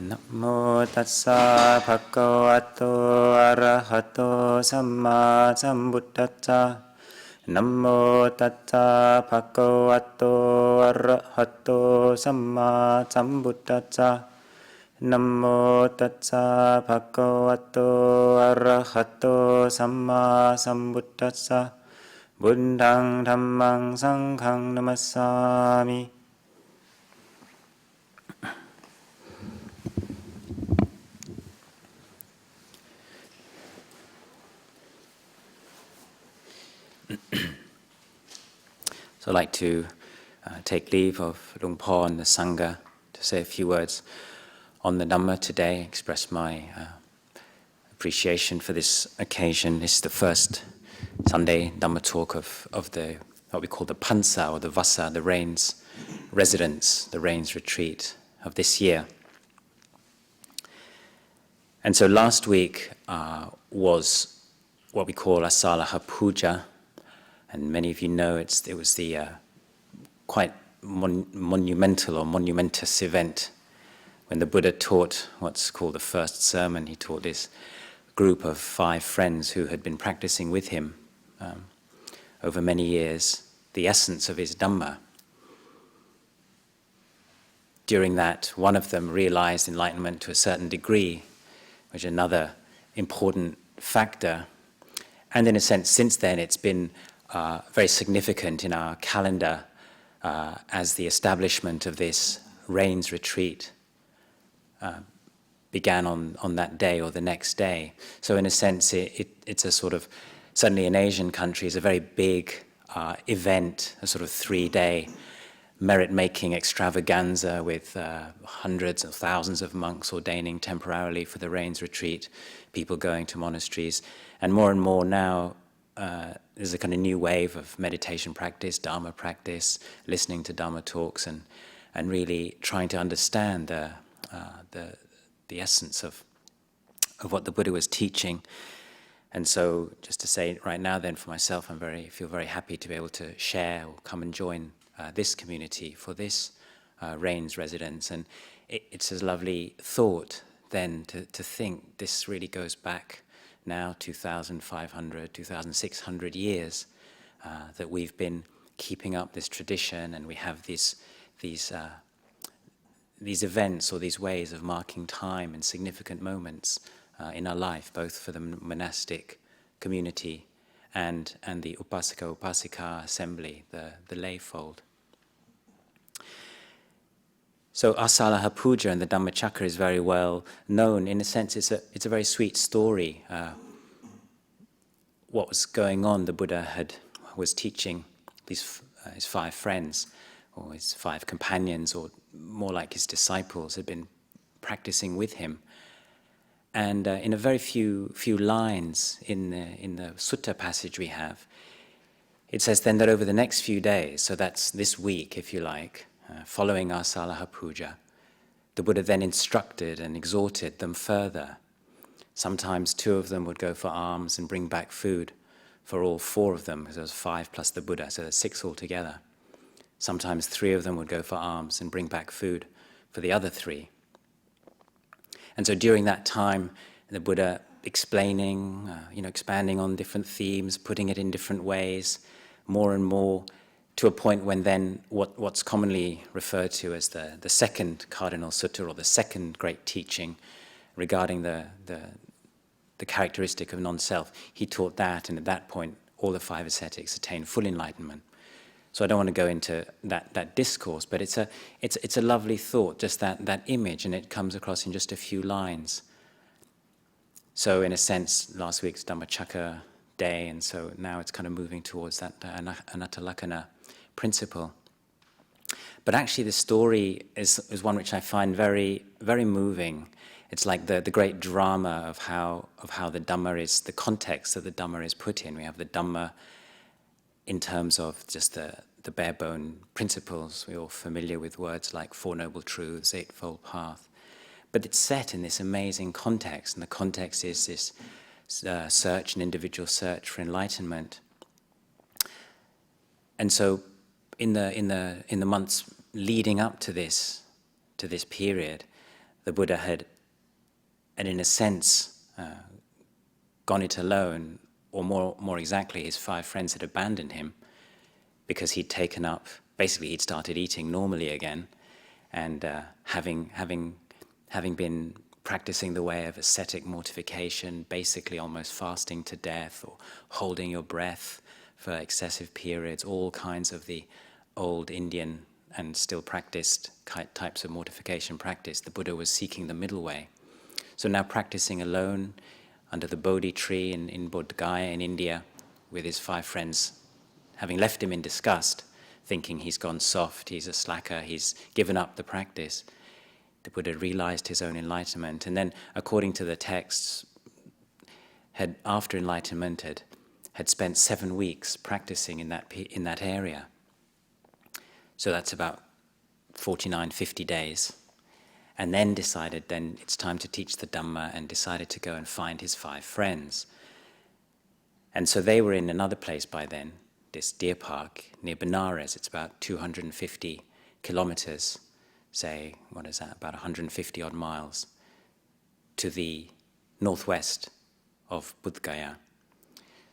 Namo tassa bhagavato arahato samma sambuddhassa. Namo tassa bhagavato arahato samma sambuddhassa. Namo tassa bhagavato arahato samma sambuddhassa. Buddhaṃ Dhammaṃ Saṅghaṃ Namassāmi. So I'd like to take leave of Luang Por and the Sangha to say a few words on the Dhamma today, express my appreciation for this occasion. This is the first Sunday Dhamma talk of the what we call the Pansa or the Vassa, the Rains residence, the Rains retreat of this year. And so last week was what we call Asalha Puja. And many of you know it was the quite monumental or monumentous event when the Buddha taught what's called the first sermon. He taught this group of 5 friends who had been practicing with him over many years the essence of his Dhamma. During that, one of them realized enlightenment to a certain degree, which is another important factor. And in a sense, since then, it's been very significant in our calendar as the establishment of this Rains retreat began on that day or the next day. So in a sense, it's a sort of, certainly in Asian countries, a very big event, a sort of 3-day merit-making extravaganza with hundreds of thousands of monks ordaining temporarily for the Rains retreat, people going to monasteries, and more now there's a kind of new wave of meditation practice, Dharma practice, listening to Dharma talks, and really trying to understand the essence of what the Buddha was teaching. And so, just to say right now, then, for myself, I feel very happy to be able to share or come and join this community for this Rains residence. And it's a lovely thought then to think this really goes back now 2,500, 2,600 years that we've been keeping up this tradition, and we have these events or these ways of marking time and significant moments in our life, both for the monastic community and the Upasaka Upasika assembly, the layfold. So Asalha Puja and the Dhammacakka is very well known. In a sense, it's a very sweet story. What was going on, the Buddha was teaching his 5 friends, or his 5 companions, or more like his disciples, had been practicing with him. And in a very few lines in the sutta passage we have, it says then that over the next few days, so that's this week, if you like, following our Asalha Puja, the Buddha then instructed and exhorted them further. Sometimes 2 of them would go for alms and bring back food for all 4 of them, because there was 5 plus the Buddha, so there's 6 altogether. Sometimes 3 of them would go for alms and bring back food for the other 3. And so during that time, the Buddha explaining, expanding on different themes, putting it in different ways, more and more, to a point when then what's commonly referred to as the second cardinal sutta, or the second great teaching regarding the characteristic of non-self, he taught that, and at that point all the 5 ascetics attained full enlightenment. So I don't want to go into that discourse, but it's a lovely thought, just that image, and it comes across in just a few lines. So in a sense, last week's Dhammacakka day, and so now it's kind of moving towards that Anattalakkhana principle. But actually the story is one which I find very, very moving. It's like the great drama of how the Dhamma is, the context that the Dhamma is put in. We have the Dhamma in terms of just the bare bone principles. We're all familiar with words like 4 Noble Truths, Eightfold Path. But it's set in this amazing context, and the context is this search, an individual search for enlightenment. And so in the months leading up to this period, the Buddha had in a sense, gone it alone, or more exactly, his 5 friends had abandoned him because he'd taken up, basically he'd started eating normally again, and having been practicing the way of ascetic mortification, basically almost fasting to death or holding your breath for excessive periods, all kinds of the old Indian and still practiced types of mortification practice, the Buddha was seeking the middle way. So now practicing alone under the Bodhi tree in Bodh Gaya in India with his 5 friends, having left him in disgust, thinking he's gone soft, he's a slacker, he's given up the practice, the Buddha realized his own enlightenment. And then, according to the texts, after enlightenment had spent 7 weeks practicing in that area. So that's about 49, 50 days. And then decided it's time to teach the Dhamma, and decided to go and find his 5 friends. And so they were in another place by then, this deer park near Benares. It's about 250 kilometers, say, what is that, about 150 odd miles to the northwest of Bodh Gaya.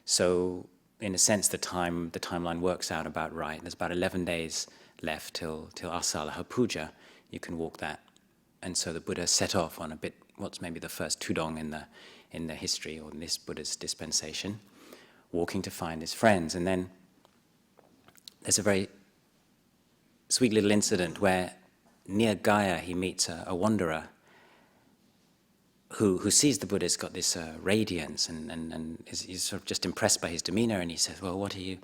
So in a sense, the timeline works out about right. There's about 11 days left till Asalha Puja. You can walk that. And so the Buddha set off on what's maybe the first tudong in the history, or in this Buddha's dispensation, walking to find his friends. And then there's a very sweet little incident where near Gaya he meets a wanderer who sees the Buddha's got this radiance and is sort of just impressed by his demeanor, and he says, well, what are you?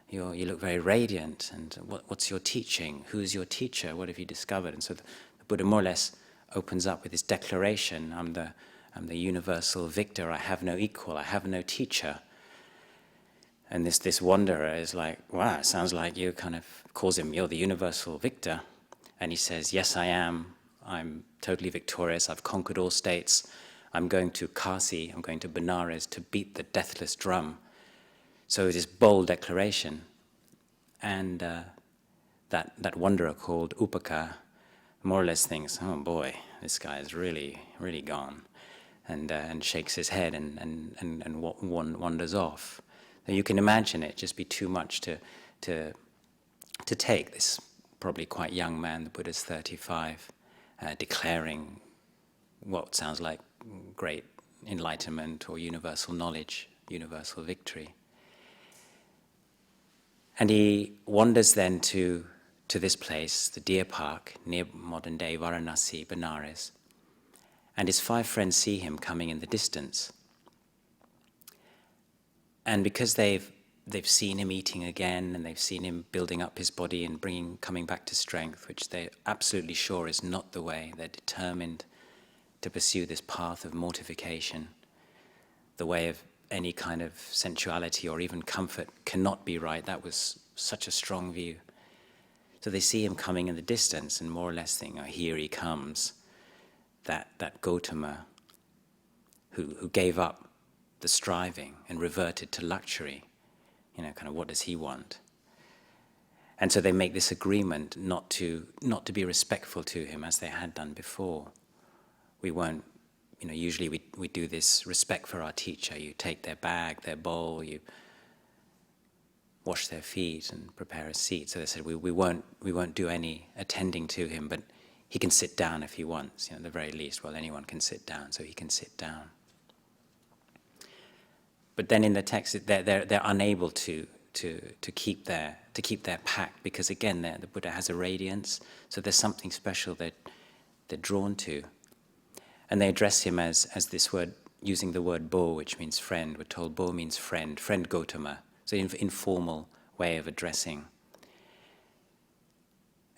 You look very radiant, and what's your teaching? Who's your teacher? What have you discovered? And so the Buddha more or less opens up with his declaration, I'm the universal victor, I have no equal, I have no teacher. And this wanderer is like, wow, it sounds like you kind of calls him, you're the universal victor. And he says, yes, I am. I'm totally victorious. I've conquered all states. I'm going to Kasi, I'm going to Benares to beat the deathless drum. So this bold declaration. And that wanderer called Upaka more or less thinks, oh boy, this guy is really, really gone. And shakes his head and wanders off. Now you can imagine it just be too much to take. This probably quite young man, the Buddha's 35, declaring what sounds like great enlightenment or universal knowledge, universal victory. And he wanders then to this place, the deer park, near modern-day Varanasi, Benares. And his 5 friends see him coming in the distance. And because they've seen him eating again, and they've seen him building up his body and coming back to strength, which they're absolutely sure is not the way, they're determined to pursue this path of mortification. The way of any kind of sensuality or even comfort cannot be right. That was such a strong view. So they see him coming in the distance and more or less think, oh, here he comes, that Gautama who gave up the striving and reverted to luxury. Kind of what does he want? And so they make this agreement not to be respectful to him as they had done before. We won't, usually we do this respect for our teacher. You take their bag, their bowl, you wash their feet and prepare a seat. So they said, we won't do any attending to him, but he can sit down if he wants. At the very least, well, anyone can sit down, so he can sit down. But then in the text, they're unable to keep their pact, because again, the Buddha has a radiance, so there's something special that they're drawn to, and they address him as this word, using the word Bo, which means friend. We're told Bo means friend Gautama. So informal way of addressing.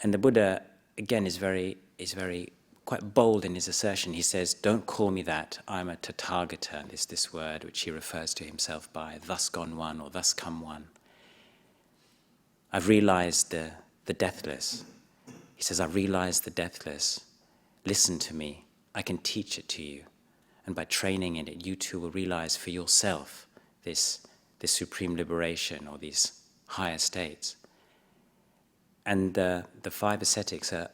And the Buddha again is very quite bold in his assertion. He says, don't call me that, I'm a Tathagata, this word which he refers to himself by, thus gone one or thus come one. I've realized the deathless. He says, I've realized the deathless. Listen to me, I can teach it to you. And by training in it, you too will realize for yourself this supreme liberation or these higher states. And the 5 ascetics are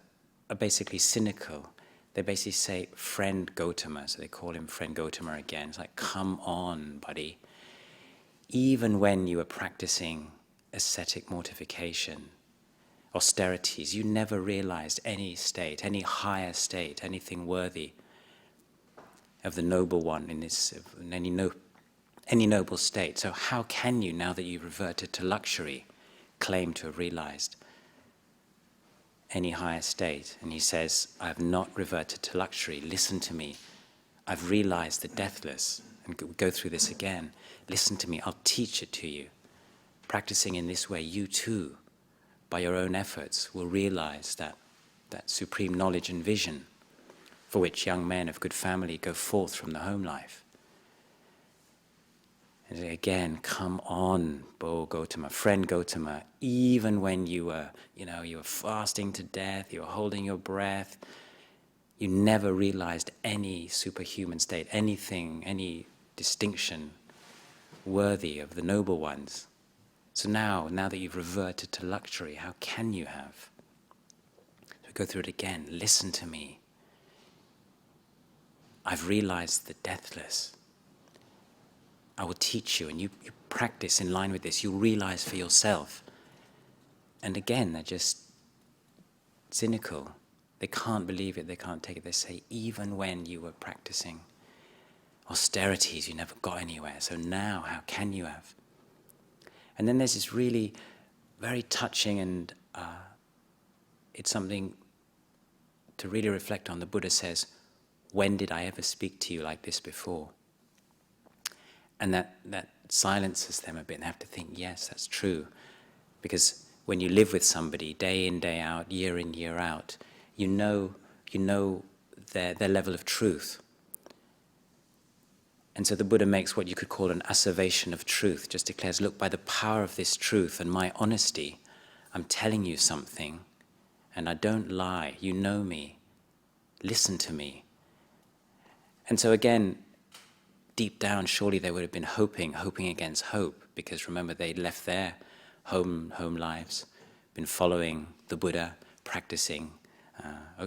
basically cynical. they basically say, friend Gautama, so they call him friend Gautama again. It's like, come on, buddy. Even when you are practicing ascetic mortification, austerities, you never realized any state, any higher state, anything worthy of the noble one in any noble state. So how can you, now that you've reverted to luxury, claim to have realized any higher state? And he says, I have not reverted to luxury. Listen to me. I've realized the deathless. And go through this again. Listen to me. I'll teach it to you. Practicing in this way, you too, by your own efforts, will realize that supreme knowledge and vision for which young men of good family go forth from the home life. And again, come on, Bo Gautama, friend Gautama, even when you were fasting to death, you were holding your breath, you never realized any superhuman state, anything, any distinction worthy of the noble ones. So now that you've reverted to luxury, how can you have? So we go through it again. Listen to me. I've realized the deathless. I will teach you, and you practice in line with this. You'll realize for yourself. And again, they're just cynical. They can't believe it, they can't take it. They say, even when you were practicing austerities, you never got anywhere. So now, how can you have? And then there's this really very touching, and it's something to really reflect on. The Buddha says, when did I ever speak to you like this before? And that silences them a bit, and they have to think, yes, that's true. Because when you live with somebody day in, day out, year in, year out, you know their level of truth. And so the Buddha makes what you could call an assertion of truth, just declares, look, by the power of this truth and my honesty, I'm telling you something, and I don't lie, you know me, listen to me. And so again, deep down, surely they would have been hoping against hope, because remember, they'd left their home lives, been following the Buddha, practicing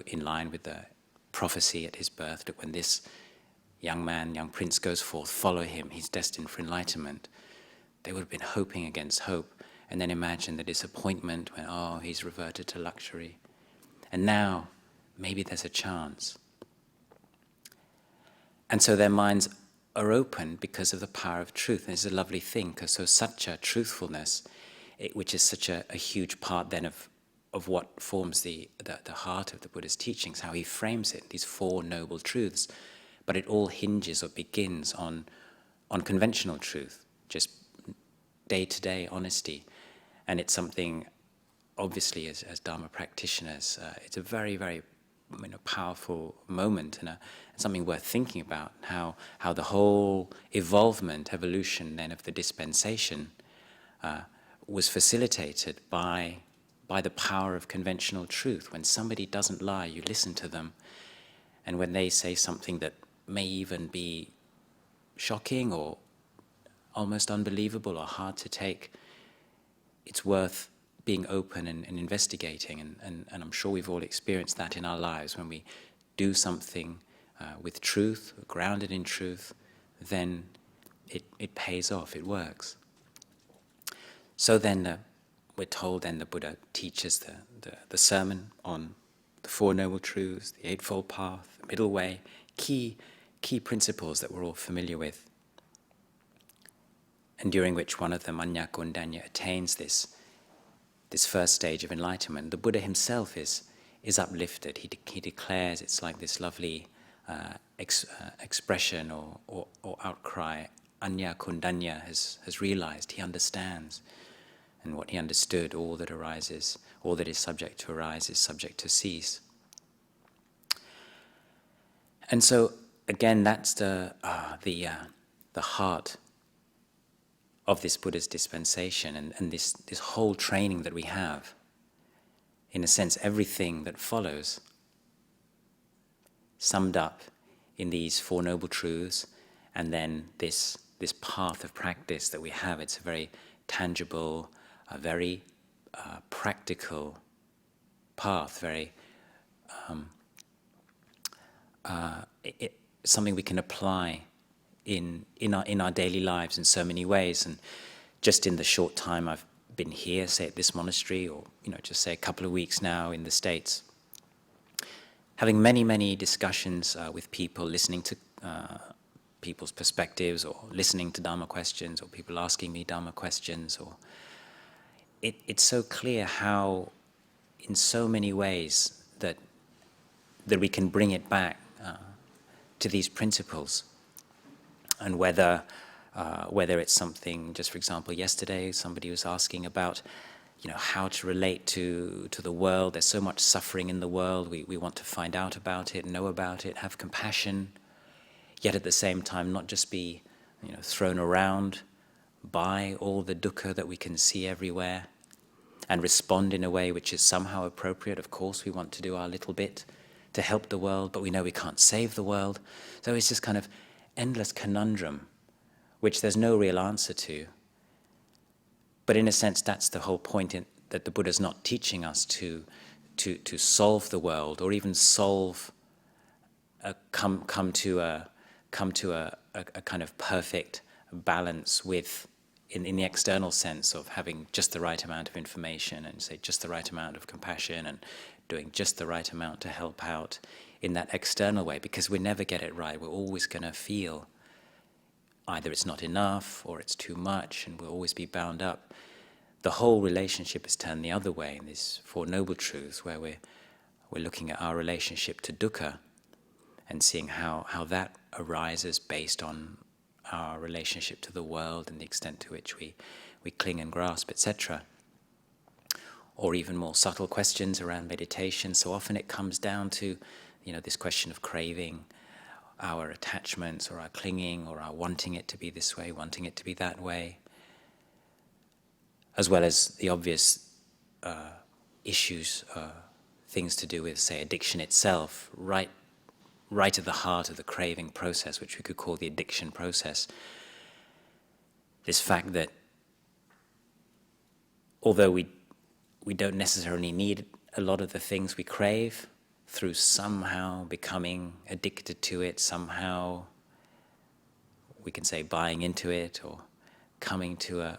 in line with the prophecy at his birth. Look, when this young prince goes forth, follow him, he's destined for enlightenment. They would have been hoping against hope, and then imagine the disappointment when, he's reverted to luxury. And now, maybe there's a chance. And so their minds are open because of the power of truth. And it's a lovely thing, because so such a truthfulness, which is such a huge part then of what forms the heart of the Buddha's teachings, how he frames it, these four noble truths. But it all hinges or begins on conventional truth, just day-to-day honesty. And it's something, obviously, as Dharma practitioners, it's a very, very powerful moment, and something worth thinking about, how the whole evolution then of the dispensation was facilitated by the power of conventional truth. When somebody doesn't lie, you listen to them, and when they say something that may even be shocking or almost unbelievable or hard to take, it's worth being open and investigating, and I'm sure we've all experienced that in our lives. When we do something with truth, grounded in truth, then it pays off, it works. So then we're told then the Buddha teaches the sermon on the Four Noble Truths, the Eightfold Path, the Middle Way, key principles that we're all familiar with, and during which one of them, Aññā Kondanya, attains this first stage of enlightenment. The Buddha himself is uplifted. He declares, it's like this lovely expression or outcry. Aññā Kondanya has realized, he understands, and what he understood, all that arises, all that is subject to arise is subject to cease. And so again, that's the heart of this Buddha's dispensation, and this whole training that we have. In a sense, everything that follows, summed up in these Four Noble Truths, and then this path of practice that we have. It's a very tangible, a very practical path, very something we can apply in our daily lives in so many ways. And just in the short time I've been here, say at this monastery, or just say a couple of weeks now in the States, having many discussions with people, listening to people's perspectives, or listening to Dhamma questions, or people asking me Dhamma questions, or it's so clear how, in so many ways, that we can bring it back to these principles. And whether it's something, just for example, yesterday somebody was asking about, how to relate to the world. There's so much suffering in the world. We want to find out about it, know about it, have compassion, yet at the same time not just be, thrown around by all the dukkha that we can see everywhere, and respond in a way which is somehow appropriate. Of course, we want to do our little bit to help the world, but we know we can't save the world. So it's this kind of endless conundrum, which there's no real answer to. But in a sense, that's the whole point, that the Buddha's not teaching us to solve the world, or even come to a kind of perfect balance with, in the external sense of having just the right amount of information, and say just the right amount of compassion, and doing just the right amount to help out in that external way, because we never get it right. We're always going to feel either it's not enough or it's too much, and we'll always be bound up. The whole relationship is turned the other way in these Four Noble Truths, where we're looking at our relationship to dukkha and seeing how that arises based on our relationship to the world and the extent to which we cling and grasp, etc. Or even more subtle questions around meditation. So often it comes down to, this question of craving, our attachments, or our clinging, or our wanting it to be this way, wanting it to be that way, as well as the obvious issues, things to do with, say, addiction itself, right at the heart of the craving process, which we could call the addiction process. This fact that although we don't necessarily need a lot of the things we crave, through somehow becoming addicted to it, somehow we can say buying into it, or coming to a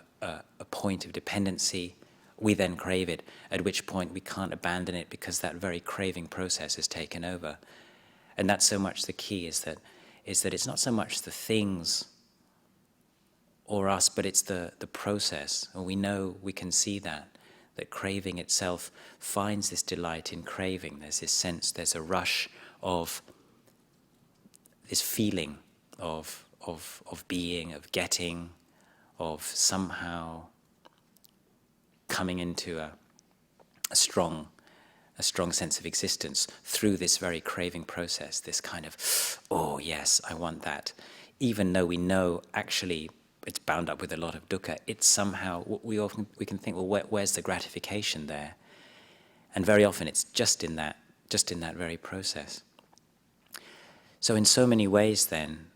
point of dependency, we then crave it, at which point we can't abandon it because that very craving process is taken over. And that's so much the key, is that it's not so much the things or us, but it's the process. And we know, we can see that craving itself finds this delight in craving. There's this sense, there's a rush of this feeling of being, of getting, of somehow coming into a strong sense of existence through this very craving process, this kind of, oh yes, I want that. Even though we know actually it's bound up with a lot of dukkha, it's somehow, we can think, well, where's the gratification there? And very often it's just in that very process. So in so many ways then,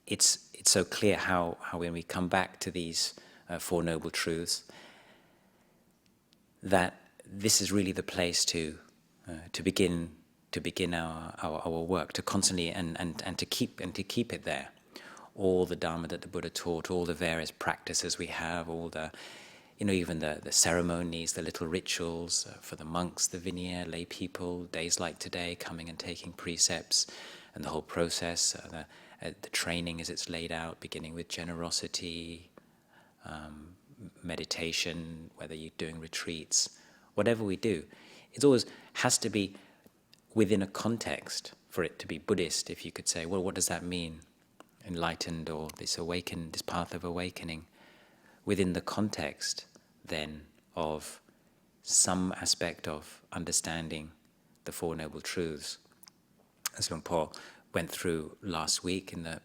it's so clear how when we come back to these Four Noble Truths, that this is really the place to begin our work, to constantly and to keep it there. All the Dhamma that the Buddha taught, all the various practices we have, all the, even the ceremonies, the little rituals for the monks, the Vinaya, lay people, days like today, coming and taking precepts, and the whole process, the training as it's laid out, beginning with generosity, meditation, whether you're doing retreats, whatever we do, it always has to be within a context for it to be Buddhist. If you could say, well, what does that mean? Enlightened, or this path of awakening, within the context then of some aspect of understanding the Four Noble Truths. As Luang Por went through last week, in the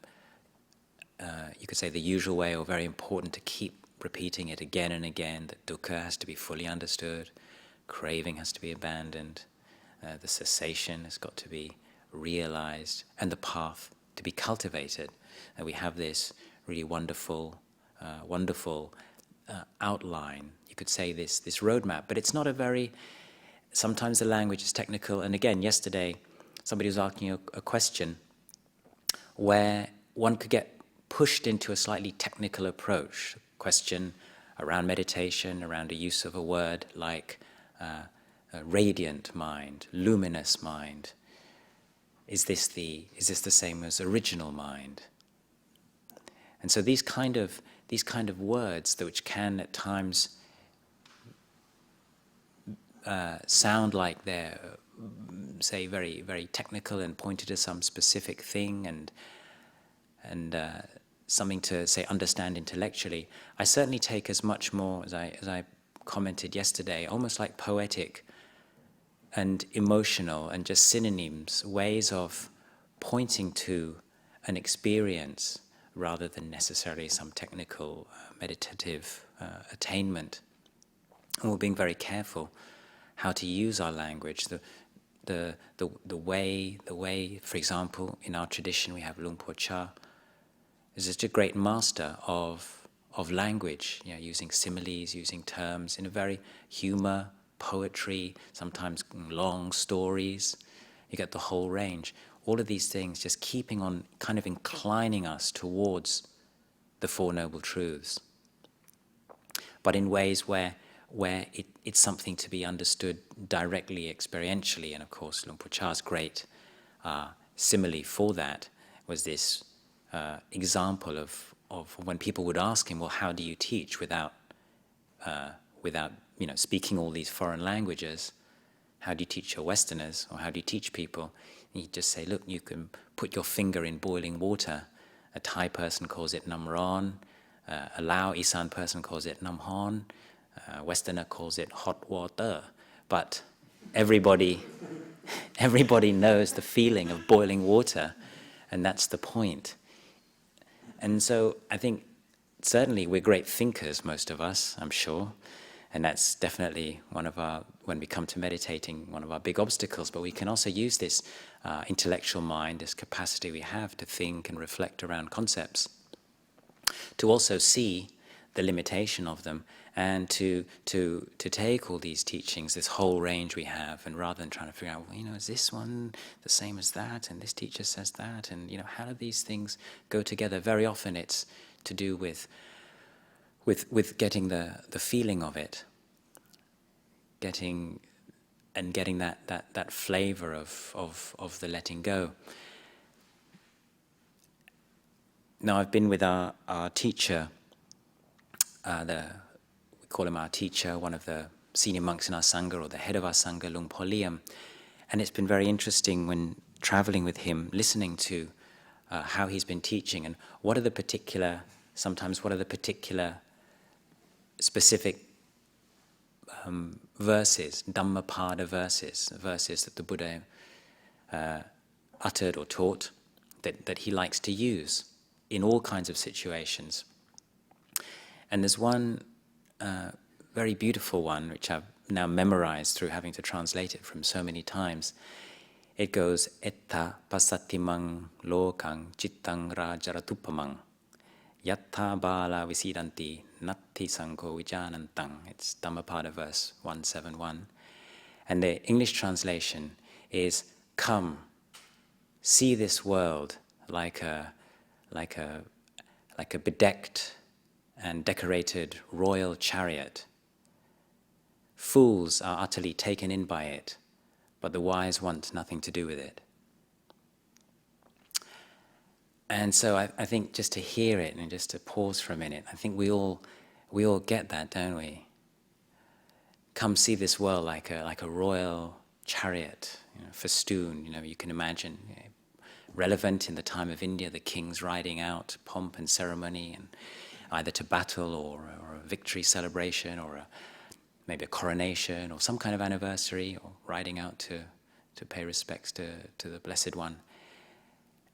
you could say the usual way, or very important to keep repeating it again and again, that dukkha has to be fully understood, craving has to be abandoned, the cessation has got to be realized, and the path to be cultivated. And we have this really wonderful outline, you could say this roadmap, but it's not a very sometimes the language is technical. And again, yesterday, somebody was asking a question where one could get pushed into a slightly technical approach. Question around meditation, around the use of a word like a radiant mind, luminous mind. Is this the same as original mind? And so these kind of words, which can at times sound like they're, say, very, very technical and pointed to some specific thing and something to, say, understand intellectually, I certainly take as much more, as I commented yesterday, almost like poetic and emotional and just synonyms, ways of pointing to an experience rather than necessarily some technical meditative attainment. And we're being very careful how to use our language. The way, for example, in our tradition we have Luang Por Cha, is such a great master of language, using similes, using terms in a very humor, poetry, sometimes long stories. You get the whole range. All of these things just keeping on, kind of inclining us towards the Four Noble Truths, but in ways where it's something to be understood directly, experientially. And of course, Luang Por Cha's great simile for that was this example of when people would ask him, well, how do you teach without speaking all these foreign languages? How do you teach your Westerners, or how do you teach people? And he'd just say, look, you can put your finger in boiling water. A Thai person calls it nam ron, a Lao Isan person calls it nam hon, a Westerner calls it hot water. But everybody knows the feeling of boiling water, and that's the point. And so I think certainly we're great thinkers, most of us, I'm sure. And that's definitely one of our, when we come to meditating, one of our big obstacles. But we can also use this intellectual mind, this capacity we have to think and reflect around concepts, to also see the limitation of them, and to take all these teachings, this whole range we have, and rather than trying to figure out, well, is this one the same as that, and this teacher says that, and how do these things go together? Very often it's to do with getting the feeling of it, getting that flavor of the letting go. Now I've been with our teacher, we call him our teacher, one of the senior monks in our Sangha, or the head of our Sangha, Luang Por Liam. And it's been very interesting when traveling with him, listening to how he's been teaching, and what are the particular specific verses, Dhammapada verses that the Buddha uttered or taught, that he likes to use in all kinds of situations. And there's one very beautiful one, which I've now memorized through having to translate it from so many times. It goes, Etta pasattimang lokang cittang rajaratupamang yatta bala visidanti natti sanko vijanantang. It's Dhammapada verse 171. And the English translation is, come, see this world like a bedecked and decorated royal chariot. Fools are utterly taken in by it, but the wise want nothing to do with it. And so I think just to hear it and just to pause for a minute, I think we all get that, don't we? Come see this world like a royal chariot, festoon. You can imagine, relevant in the time of India, the kings riding out, pomp and ceremony, and either to battle or a victory celebration, or maybe a coronation or some kind of anniversary, or riding out to pay respects to the Blessed One.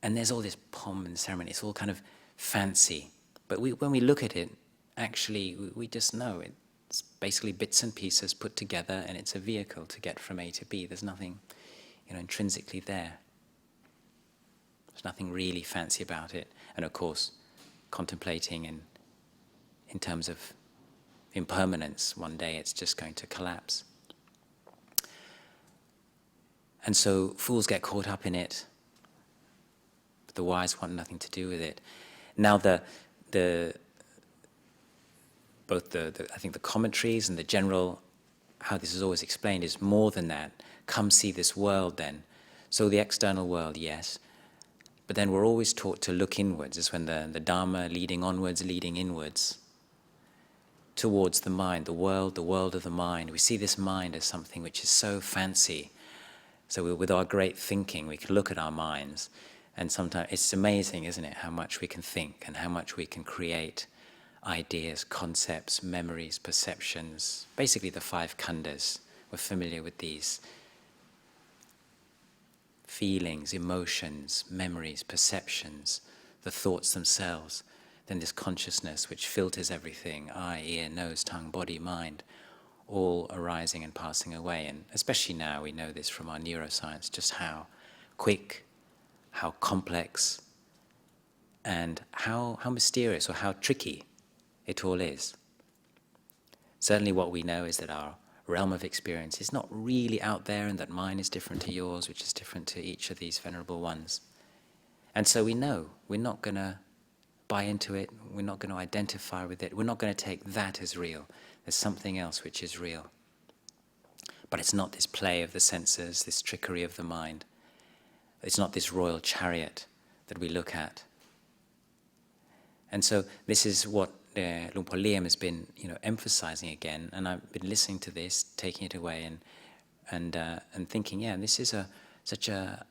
And there's all this pomp and ceremony. It's all kind of fancy. But when we look at it, actually, we just know it's basically bits and pieces put together, and it's a vehicle to get from A to B. There's nothing, intrinsically there. There's nothing really fancy about it. And of course, contemplating in terms of impermanence, one day it's just going to collapse. And so fools get caught up in it, but the wise want nothing to do with it. Now I think the commentaries and the general, how this is always explained, is more than that. Come see this world then. So the external world, yes. But then we're always taught to look inwards. It's when the Dharma leading onwards, leading inwards, towards the mind, the world of the mind. We see this mind as something which is so fancy. So with our great thinking, we can look at our minds, and sometimes it's amazing, isn't it, how much we can think and how much we can create ideas, concepts, memories, perceptions, basically the 5 khandhas. We're familiar with these. Feelings, emotions, memories, perceptions, the thoughts themselves, then this consciousness which filters everything, eye, ear, nose, tongue, body, mind, all arising and passing away. And especially now we know this from our neuroscience, just how quick, how complex, and how mysterious or how tricky it all is. Certainly what we know is that our realm of experience is not really out there, and that mine is different to yours, which is different to each of these venerable ones. And so we know we're not going to buy into it, we're not going to identify with it, we're not going to take that as real. There's something else which is real. But it's not this play of the senses, this trickery of the mind. It's not this royal chariot that we look at. And so this is what Luang Por Liam has been, emphasizing again, and I've been listening to this, taking it away, and thinking, this is such a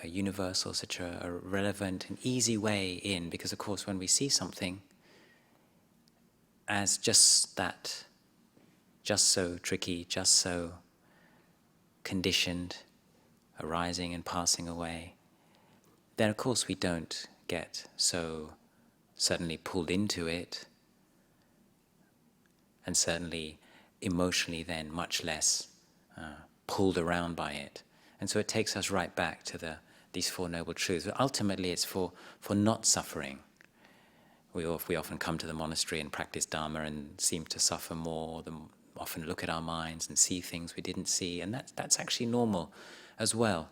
universal, such a relevant and easy way in, because of course when we see something as just that, just so tricky, just so conditioned, arising and passing away, then of course we don't get so certainly pulled into it, and certainly emotionally then much less pulled around by it. And so it takes us right back to these 4 noble truths. But ultimately it's for not suffering. We often come to the monastery and practice Dharma and seem to suffer more, often look at our minds and see things we didn't see, and that's actually normal as well.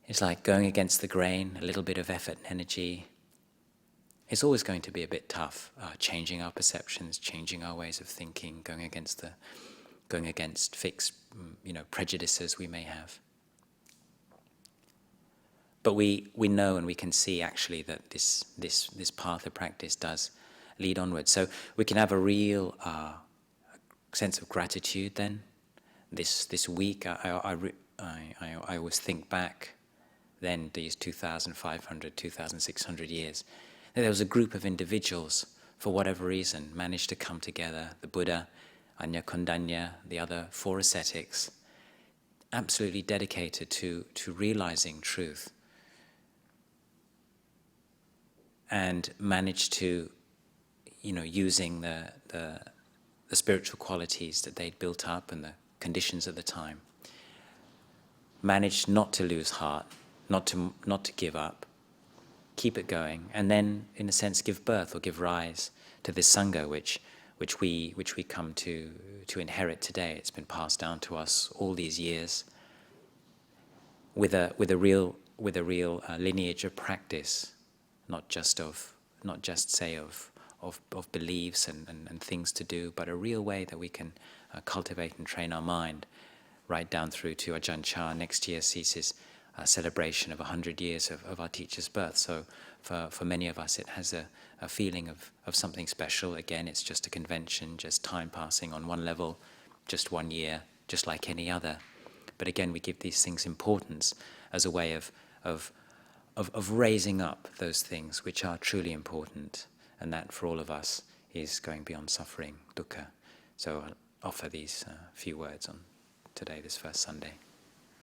It's like going against the grain, a little bit of effort and energy. It's always going to be a bit tough, changing our perceptions, changing our ways of thinking, going against fixed, prejudices we may have. But we know and we can see actually that this path of practice does lead onward. So we can have a real sense of gratitude then. This week, I always think back then these 2,500, 2,600 years. There was a group of individuals, for whatever reason, managed to come together. The Buddha, Anya Kondanya, the other 4 ascetics, absolutely dedicated to realizing truth, and managed to, using the spiritual qualities that they'd built up and the conditions of the time, managed not to lose heart, not to give up, keep it going, and then, in a sense, give birth or give rise to this sangha which we come to inherit today. It's been passed down to us all these years, with a real lineage of practice, not just say of beliefs and things to do, but a real way that we can cultivate and train our mind, right down through to Ajahn Chah. Next year sees his celebration of 100 years of our teacher's birth. So for many of us it has a feeling of something special. Again, it's just a convention, just time passing on one level, just 1 year, just like any other. But again, we give these things importance as a way of raising up those things which are truly important, and that for all of us is going beyond suffering, dukkha. So I'll offer these few words on today, this first Sunday.